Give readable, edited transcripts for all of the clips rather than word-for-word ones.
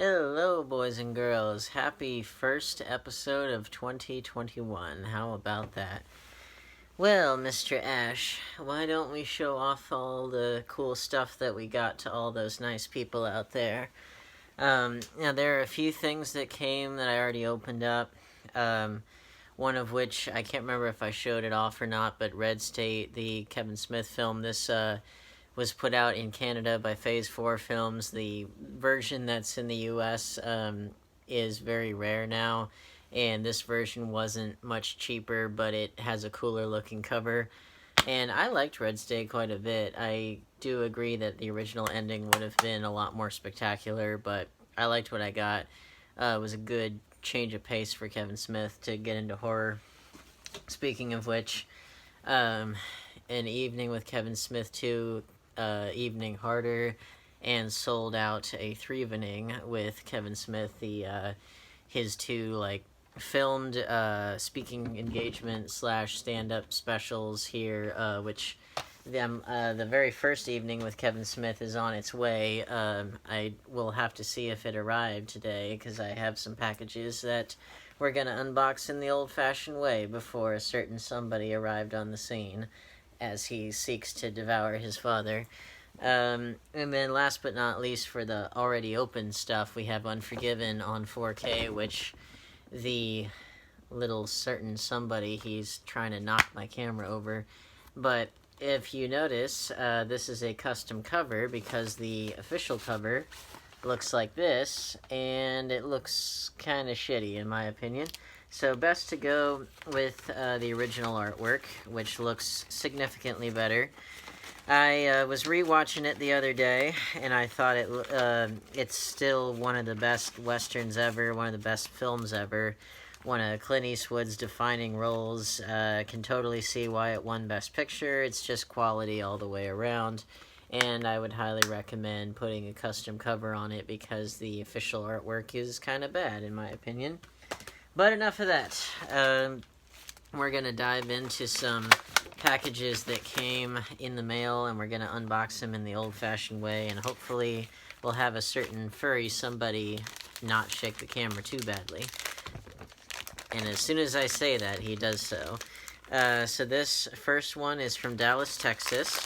Hello, boys and girls. Happy first episode of 2021. How about that? Well, Mr. Ash, why don't we show off all the cool stuff that we got to all those nice people out there? Now, there are a few things that came that I already opened up. One of which, I can't remember if I showed it off or not, but Red State, the Kevin Smith film, this was put out in Canada by Phase 4 Films. The version that's in the US is very rare now, and this version wasn't much cheaper, but it has a cooler looking cover. And I liked Red State quite a bit. I do agree that the original ending would have been a lot more spectacular, but I liked what I got. It was a good change of pace for Kevin Smith to get into horror. Speaking of which, An Evening with Kevin Smith 2, Evening Harder, and sold out a three-evening with Kevin Smith, his two filmed speaking engagement / stand-up specials here, which the very first evening with Kevin Smith is on its way. I will have to see if it arrived today, because I have some packages that we're going to unbox in the old-fashioned way before a certain somebody arrived on the scene as he seeks to devour his father. And then last but not least, for the already open stuff, we have Unforgiven on 4K, which the little certain somebody, he's trying to knock my camera over. But if you notice, this is a custom cover, because the official cover looks like this, and it looks kind of shitty in my opinion. So best to go with the original artwork, which looks significantly better. I was rewatching it the other day, and I thought it's still one of the best westerns ever, one of the best films ever, one of Clint Eastwood's defining roles. Can totally see why it won Best Picture. It's just quality all the way around, and I would highly recommend putting a custom cover on it, because the official artwork is kind of bad in my opinion. But enough of that. We're going to dive into some packages that came in the mail, and we're going to unbox them in the old-fashioned way, and hopefully we'll have a certain furry somebody not shake the camera too badly. And as soon as I say that, he does so. So this first one is from Dallas, Texas.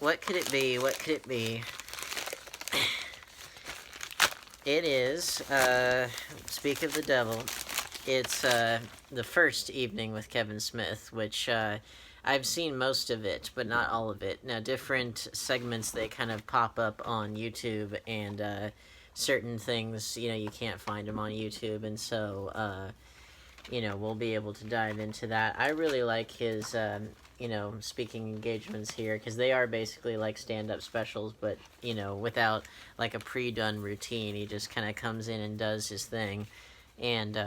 What could it be? What could it be? It is, speak of the devil, it's the first evening with Kevin Smith, which I've seen most of it, but not all of it. Now, different segments, they kind of pop up on YouTube, and certain things, you can't find them on YouTube, and so, we'll be able to dive into that. I really like his, speaking engagements here, because they are basically like stand-up specials, but, without, like, a pre-done routine. He just kind of comes in and does his thing, and,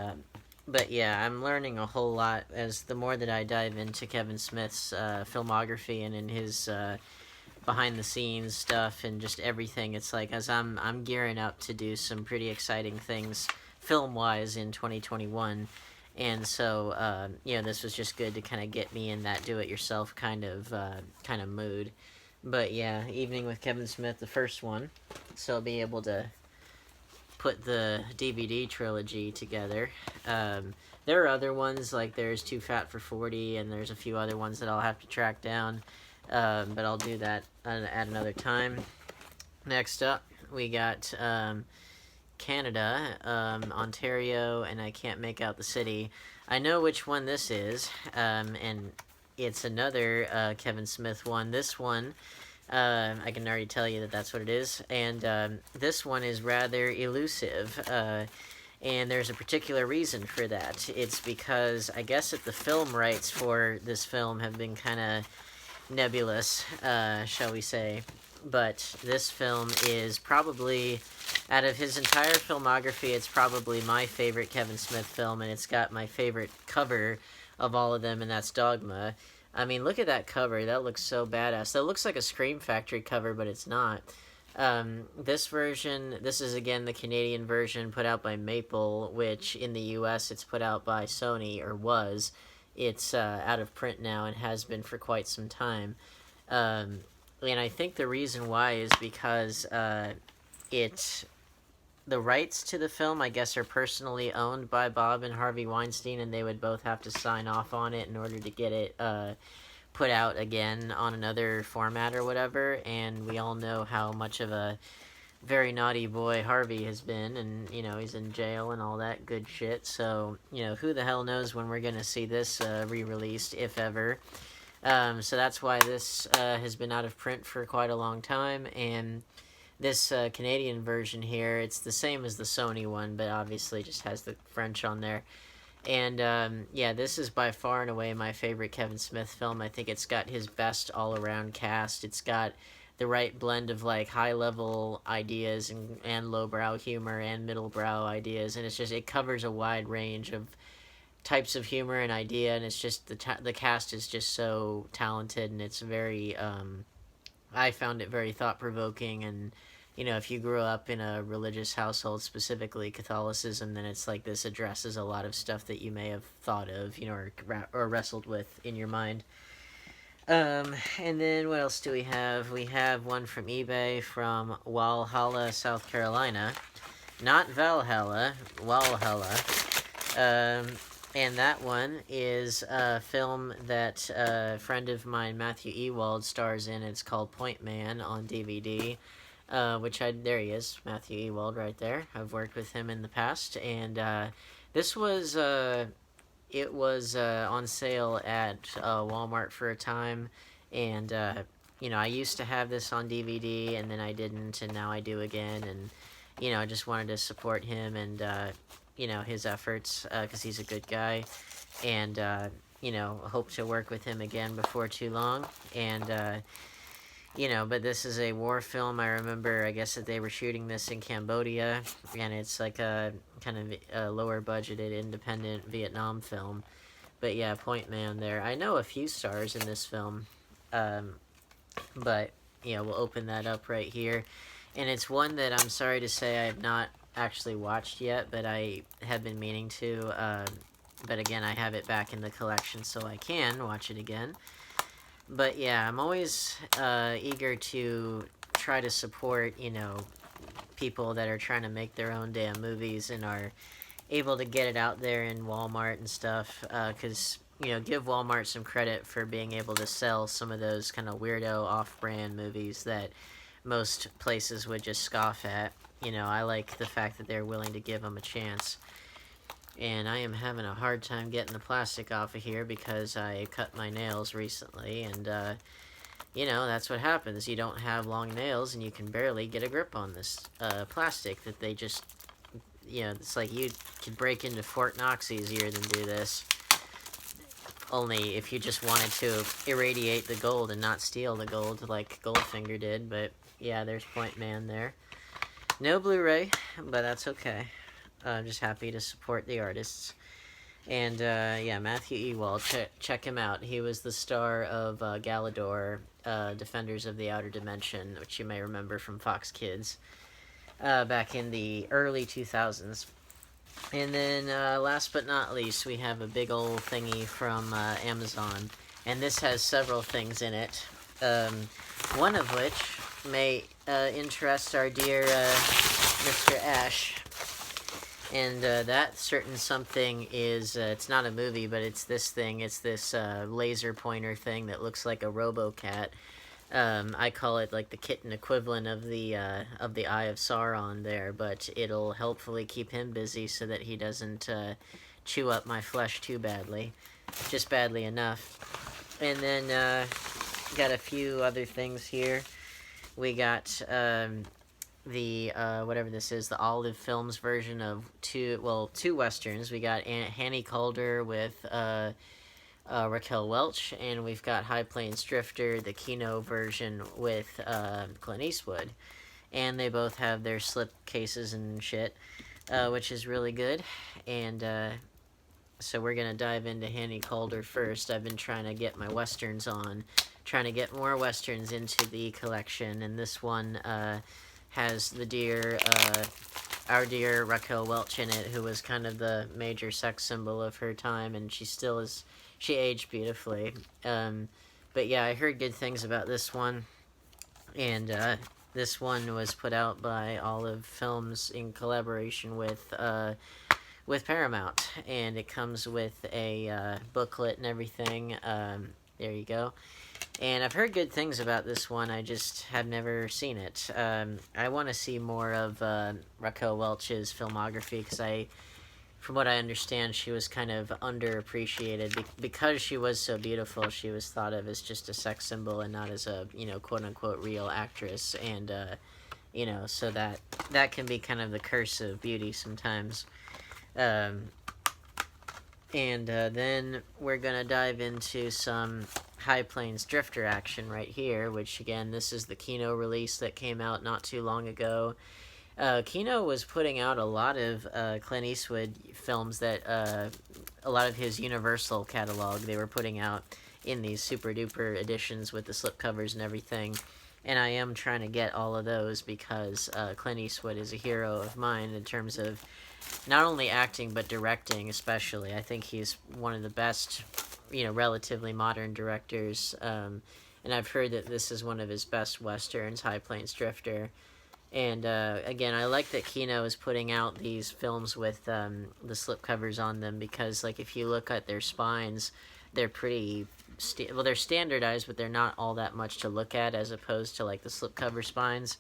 but yeah, I'm learning a whole lot as the more that I dive into Kevin Smith's filmography and in his behind-the-scenes stuff and just everything. It's like, as I'm gearing up to do some pretty exciting things film-wise in 2021, and so this was just good to kind of get me in that do-it-yourself kind of mood. But yeah, Evening with Kevin Smith, the first one, so I'll be able to put the DVD trilogy together. There are other ones, like there's Too Fat for 40, and there's a few other ones that I'll have to track down, but I'll do that at another time. Next up, we got Canada, Ontario, and I can't make out the city. I know which one this is, and it's another Kevin Smith one. This one, I can already tell you that that's what it is, and this one is rather elusive, and there's a particular reason for that. It's because I guess that the film rights for this film have been kind of nebulous, shall we say, but this film is probably, out of his entire filmography, it's probably my favorite Kevin Smith film, and it's got my favorite cover of all of them, and that's Dogma. I mean, look at that cover. That looks so badass. That looks like a Scream Factory cover, but it's not. This version, this is again the Canadian version put out by Maple, which in the US it's put out by Sony, or was. It's out of print now and has been for quite some time. And I think the reason why is because it the rights to the film, I guess, are personally owned by Bob and Harvey Weinstein, and they would both have to sign off on it in order to get it put out again on another format or whatever. And we all know how much of a very naughty boy Harvey has been, and he's in jail and all that good shit. So who the hell knows when we're gonna see this re-released, if ever. So that's why this has been out of print for quite a long time, and this Canadian version here, it's the same as the Sony one, but obviously just has the French on there. And yeah, this is by far and away my favorite Kevin Smith film. I think it's got his best all-around cast. It's got the right blend of like high-level ideas and lowbrow humor and middle-brow ideas, and it covers a wide range of types of humor and idea, and it's just the cast is just so talented, and it's very I found it very thought-provoking. And if you grew up in a religious household, specifically Catholicism, then it's like this addresses a lot of stuff that you may have thought of, or wrestled with in your mind. And then what else do we have? We have one from eBay from Walhalla, South Carolina. Not Valhalla, Walhalla. And that one is a film that a friend of mine, Matthew Ewald, stars in. It's called Point Man on DVD. There he is, Matthew Ewald right there. I've worked with him in the past, and this was, it was on sale at Walmart for a time, and, I used to have this on DVD, and then I didn't, and now I do again, and, I just wanted to support him and, his efforts, because he's a good guy, and, hope to work with him again before too long, and, but this is a war film. I remember, I guess, that they were shooting this in Cambodia, and it's like a kind of a lower budgeted independent Vietnam film. But yeah, Point Man there. I know a few stars in this film, but we'll open that up right here. And it's one that I'm sorry to say I have not actually watched yet, but I have been meaning to. But again, I have it back in the collection, so I can watch it again. But yeah, I'm always eager to try to support, people that are trying to make their own damn movies and are able to get it out there in Walmart and stuff. Because, give Walmart some credit for being able to sell some of those kind of weirdo off-brand movies that most places would just scoff at. I like the fact that they're willing to give them a chance. And I am having a hard time getting the plastic off of here because I cut my nails recently, and, that's what happens. You don't have long nails, and you can barely get a grip on this plastic that they just, it's like you could break into Fort Knox easier than do this. Only if you just wanted to irradiate the gold and not steal the gold like Goldfinger did, but yeah, there's Point Man there. No Blu-ray, but that's okay. I'm just happy to support the artists. And, yeah, Matthew Ewald, check him out. He was the star of Galador, Defenders of the Outer Dimension, which you may remember from Fox Kids, back in the early 2000s. And then, last but not least, we have a big old thingy from Amazon. And this has several things in it, one of which may interest our dear Mr. Ash. And that certain something is, it's not a movie, but it's this thing. It's this laser pointer thing that looks like a RoboCat. I call it like the kitten equivalent of the Eye of Sauron there, but it'll helpfully keep him busy so that he doesn't chew up my flesh too badly. Just badly enough. And then, got a few other things here. We got, whatever this is, the Olive Films version of two westerns. We got Hanny Calder with Raquel Welch, and we've got High Plains Drifter, the Kino version with Clint Eastwood. And they both have their slip cases and shit, which is really good. And so we're gonna dive into Hanny Calder first. I've been trying to get my westerns on, trying to get more westerns into the collection, and this one has the our dear Raquel Welch in it, who was kind of the major sex symbol of her time, and she still is. She aged beautifully. But yeah, I heard good things about this one, and This one was put out by Olive Films in collaboration with Paramount, and it comes with a booklet and everything. There you go. And I've heard good things about this one. I just have never seen it. I want to see more of Raquel Welch's filmography because from what I understand, she was kind of underappreciated because she was so beautiful. She was thought of as just a sex symbol and not as a quote unquote real actress. And so that can be kind of the curse of beauty sometimes. Then we're gonna dive into some High Plains Drifter action right here, which again, this is the Kino release that came out not too long ago. Kino was putting out a lot of Clint Eastwood films that a lot of his Universal catalog they were putting out in these super duper editions with the slipcovers and everything. And I am trying to get all of those because Clint Eastwood is a hero of mine in terms of not only acting but directing, especially. I think he's one of the best, relatively modern directors. And I've heard that this is one of his best westerns, High Plains Drifter. And again, I like that Kino is putting out these films with the slipcovers on them because, like, if you look at their spines, they're pretty they're standardized, but they're not all that much to look at as opposed to like the slipcover spines.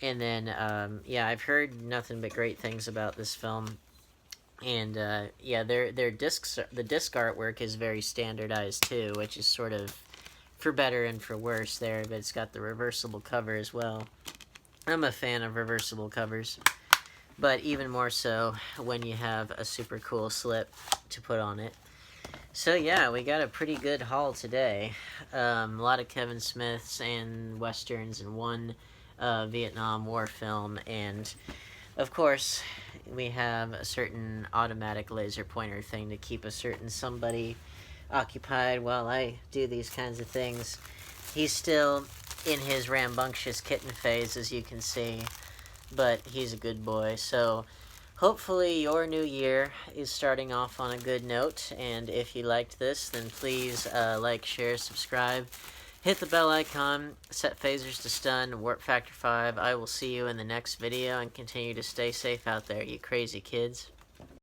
And then I've heard nothing but great things about this film. And their discs, the disc artwork is very standardized too, which is sort of for better and for worse there. But it's got the reversible cover as well. I'm a fan of reversible covers, but even more so when you have a super cool slip to put on it. So yeah, we got a pretty good haul today. A lot of Kevin Smiths and westerns and one Vietnam War film, and of course we have a certain automatic laser pointer thing to keep a certain somebody occupied while I do these kinds of things. He's still in his rambunctious kitten phase, as you can see, but he's a good boy. So hopefully your new year is starting off on a good note, and if you liked this, then please like, share, subscribe, hit the bell icon, set phasers to stun, warp factor 5. I will see you in the next video, and continue to stay safe out there, you crazy kids.